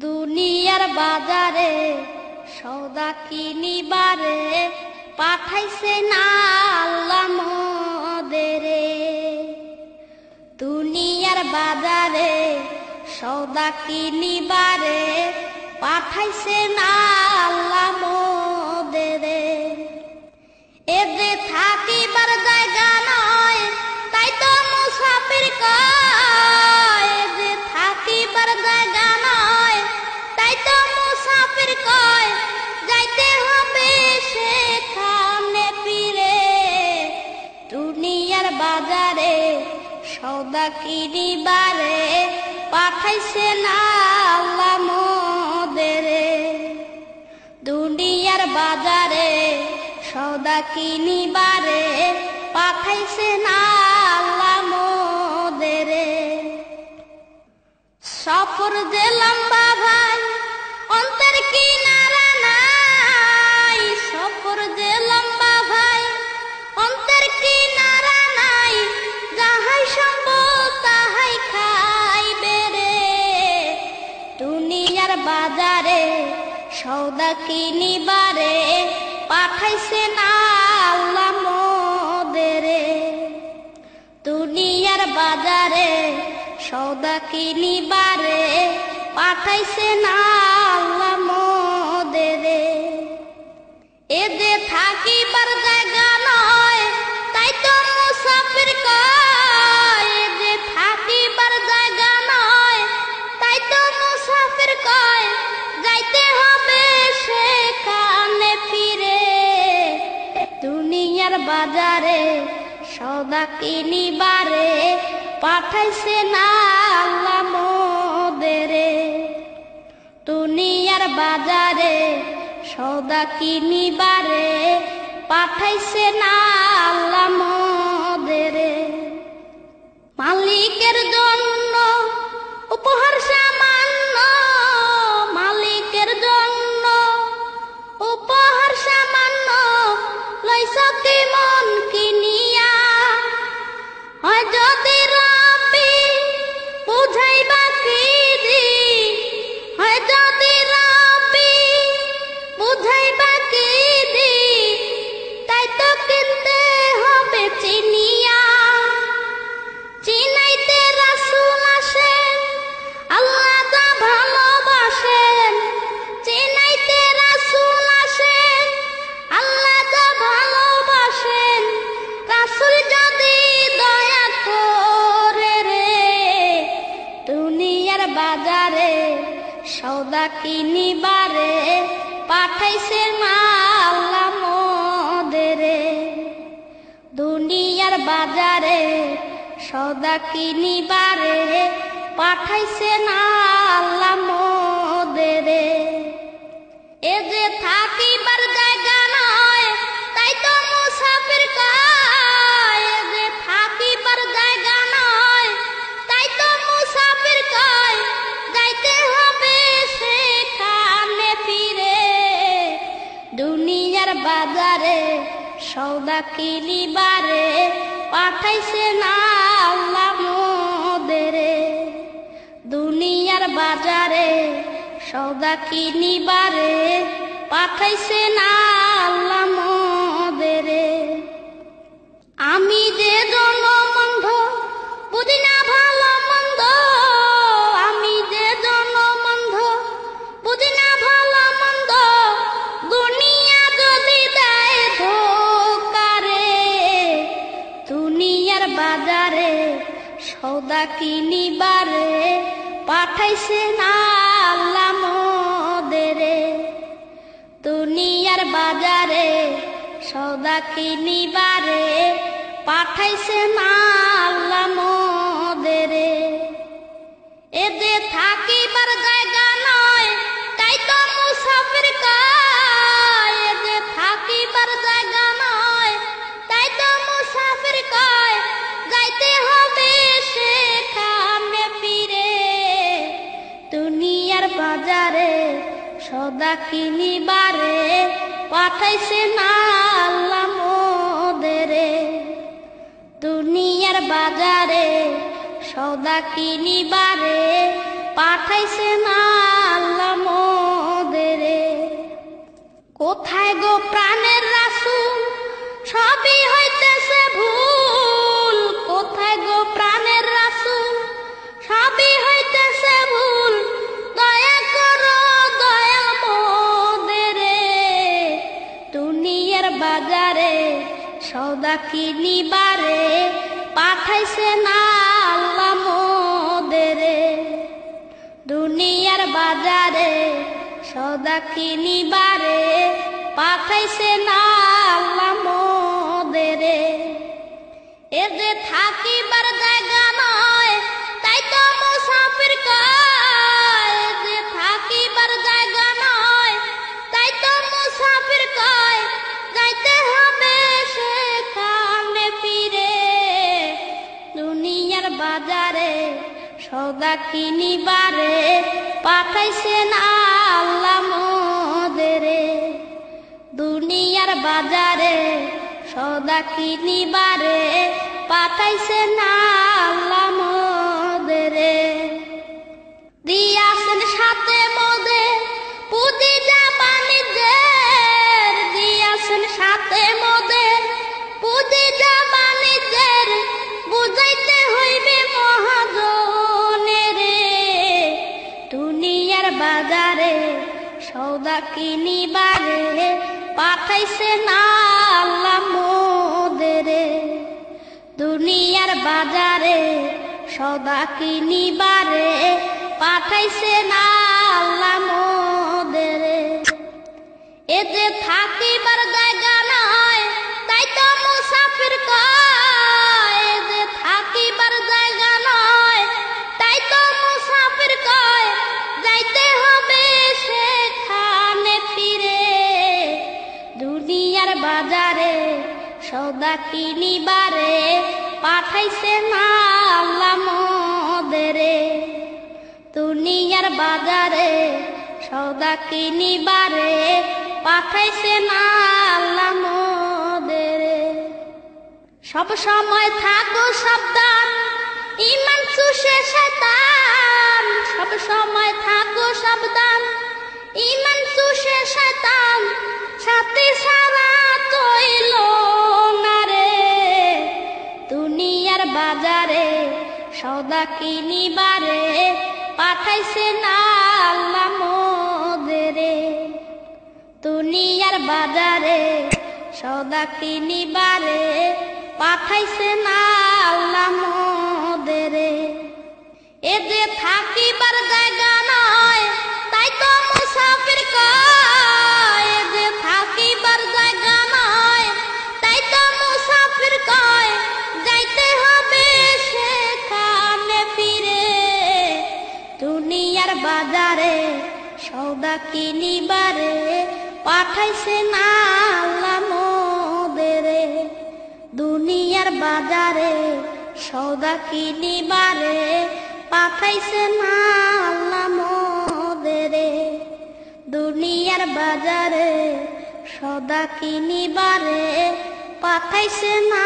দুনিয়ার বাজারে সওদা কিনিবারে পাঠাইছে না আল্লাহ মোদেরে। দুনিয়ার বাজারে সওদা কিনিবারে পাঠাইছে না আল্লাহ মোদেরে। এ যে থাকিবার জায়গা নয় তাই তো মুসাফির কয়। এ যে থাকিবার জায়গা নয় তাই তো মুসাফির কয়। যাইতে হবে সেখানে ফিরে। দুনিয়ার বাজারে সওদা কিনিবারে পাঠাইছে না আল্লাহ মোদেরে। দুনিয়ার বাজারে সওদা কিনিবারে পাঠাইছে না আল্লাহ মোদেরে। সফর যে লম্বা ভাই অন্তর কিনারা নাই। সফর যে লম্বা ভাই অন্তর কিনারা নাই। যাহাই সম্ভব তাহাই খাইবে রে। দুনিয়ার বাজারে সওদা কিনিবারে পাঠাইছে না আল্লাহ মোদেরে। দুনিয়ার বাজারে সওদা কিনিবারে পাঠাইছে না আল্লাহ মোদেরে। এ যে থাকিবার জায়গা নয় তাই তো মুসাফির কয়। এ যে থাকিবার জায়গা নয় তাই তো মুসাফির কয়। যাইতে হবে সেখানে ফিরে। দুনিয়ার বাজারে সওদা কিনিবারে পাঠাইছে না আল্লাহ মোদেরে। দুনিয়ার বাজারে সওদা কিনিবারে পাঠাইছে না আল্লাহ মোদেরে। মালিকের জন্য উপহার সামান্য। মালিকের জন্য উপহার সামান্য। লইছ কি মন কিনিয়া। হয় যদি রব্বি বুঝাইবা কি দি। হয় যদি রব্বি বুঝাইবা কি দি। তাই তো কিনতে হবে চিনিয়া। চিনাইতে রাসূল আসেন আল্লাহ যা ভালোবাসেন। চিনাইতে রাসূল আসেন আল্লাহ যা ভালোবাসেন। রাসূল যদি দয়া করে রে। দুনিয়ার বাজারে সওদা কিনিবারে পাঠাইছে না আল্লাহ মোদেরে। দুনিয়ার বাজারে সওদা কিনিবারে পাঠাইছে না আল্লাহ মোদেরে। এ যে থাকিবার জায়গা নয় তাই তো মুসাফির কয়। এ যে থাকিবার জায়গা নয় তাই তো মুসাফির কয়। যাইতে হবে সেখানে ফিরে। দুনিয়ার বাজারে সওদা কিনিবারে পাঠাইছে না আল্লাহ মোদেরে। দুনিয়ার বাজারে সওদা কিনিবারে পাঠাইছে না আল্লাহ মোদেরে। আমি যে জনমন্ধ বুঝি না ভালো মন্দ। আমি যে জনমন্ধ বুঝি না ভালো মন্দ। দুনিয়া যদি দেয় ধোঁকা রে। দুনিয়ার বাজারে সওদা কিনিবারে পাঠাইছে না আল্লাহ মোদেরে। দুনিয়ার বাজারে সওদা কিনিবারে পাঠাইছে না আল্লাহ মোদেরে। এ যে থাকিবার জায়গা নয় তাই তো মুসাফির কয়। এ যে থাকিবার জায়গা নয় তাই তো মুসাফির কয়। যাইতে হবে সেখানে ফিরে। দুনিয়ার বাজারে সওদা কিনিবারে পাঠাইছে না আল্লাহ মোদেরে। দুনিয়ার বাজারে সওদা কিনিবারে পাঠাইছে না। সদা কিনিবারে পাঠাইছে না আল্লাহ মোদেরে দুনিয়ার বাজারে সদা কিনিবারে পাঠাইছে না আল্লাহ মোদেরে এ যে থাকিবার জায়গা নয় তাই তো মুসাফির কয় যে থাকিবার জায়গা নয় তাই তো মুসাফির কয় যাইতে হবে সেখানে ফিরে দুনিয়ার বাজারে সদা কিনিবারে পাঠাইছে না আল্লাহ মোদেরে দুনিয়ার বাজারে সদা কিনিবারে পাঠাইছে না আল্লাহ মোদেরে দিয়াছেন সাথে মোদে পুঁজি যা বাণিজ্যের দিয়াছেন সাথে মোদে পুঁজি যা বাণিজ্যের বুঝাইতে হইবে মহাজনেরে দুনিয়ার বাজারে সদা কিনিবারে পাঠাইছে না আল্লাহ মোদেরে দুনিয়ার বাজারে সদা কিনিবারে পাঠাইছে না আল্লাহ মোদেরে এ যে থাকিবার জায়গা নয় তাই তো মুসাফির কয় এ যে থাকিবার জায়গা নয় তাই তো মুসাফির কয় যাইতে হবে সেখানে ফিরে দুনিয়ার বাজারে সদা কিনিবারে পাঠাইছে না আল্লাহ মোদেরে দুনিয়ার বাজারে সদা কিনিবারে পাঠাইছে না আল্লাহ মোদেরে সব সময় থাকো সাবধান ঈমান চুষে শয়তান সব সময় থাকো সাবধান ঈমান চুষে শয়তান সাথে সারা তৈল না রে দুনিয়ার বাজারে সদা কিনিবারে পাঠাইছে না আল্লাহ মোদেরে দুনিয়ার বাজারে সদা কিনিবারে পাঠাইছে না আল্লাহ মোদেরে এ যে থাকিবার জায়গা নয় তাই তো মুসাফির কয় এ যে থাকিবার জায়গা নয় তাই তো মুসাফির কয় যাইতে হবে সেখানে ফিরে দুনিয়ার বাজারে সদা কিনিবারে পাঠাইছে না আল্লাহ মোদেরে দুনিয়ার বাজারে সদা কিনিবারে পাঠাইছে না আল্লাহ মোদেরে দুনিয়ার বাজারে সদা কিনিবারে পাঠাইছে না